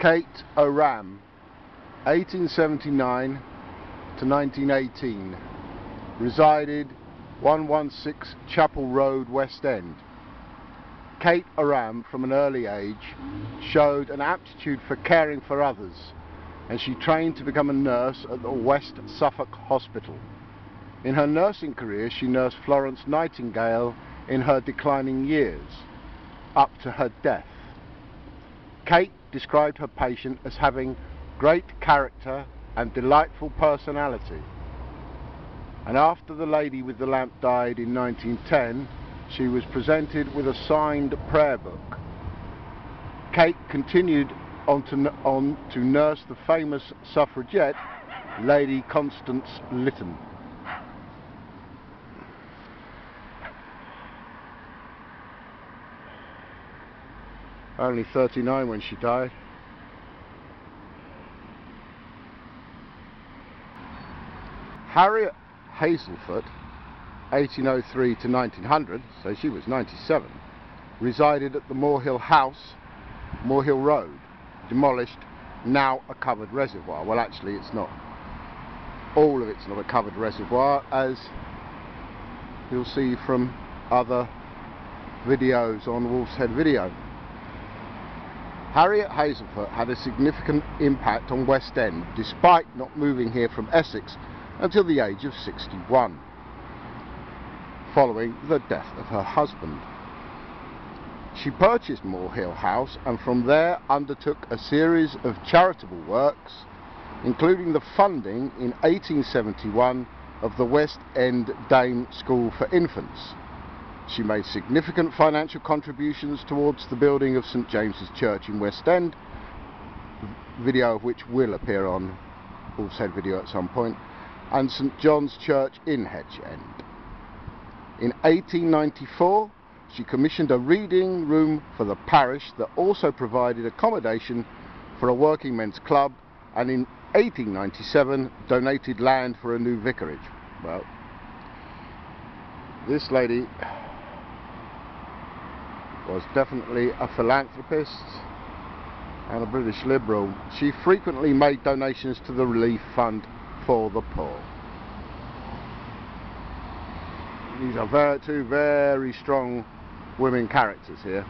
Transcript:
Kate Oram, 1879 to 1918, resided 116 Chapel Road, West End. Kate Oram, from an early age, showed an aptitude for caring for others, and she trained to become a nurse at the West Suffolk Hospital. In her nursing career, she nursed Florence Nightingale in her declining years, up to her death. Kate described her patient as having great character and delightful personality. And after the lady with the lamp died in 1910, she was presented with a signed prayer book. Kate continued on to nurse the famous suffragette, Lady Constance Lytton. Only 39 when she died. Harriet Haselfoot, 1803 to 1900, so she was 97, resided at the Moorhill house, Moorhill Road, demolished, now a covered reservoir. Well, actually it's not. All of it's not a covered reservoir, as you'll see from other videos on Wolf's Head Video. Harriet Haselfoot had a significant impact on West End, despite not moving here from Essex until the age of 61, following the death of her husband. She purchased Moorhill House and from there undertook a series of charitable works, including the funding in 1871 of the West End Dame School for Infants. She made significant financial contributions towards the building of St James's Church in West End, video of which will appear on Wolf's Head Video at some point, and St John's Church in Hedge End. In 1894, she commissioned a reading room for the parish that also provided accommodation for a working men's club, and in 1897 donated land for a new vicarage. Well, this lady was definitely a philanthropist and a British Liberal. She frequently made donations to the Relief Fund for the poor. These are two very strong women characters here.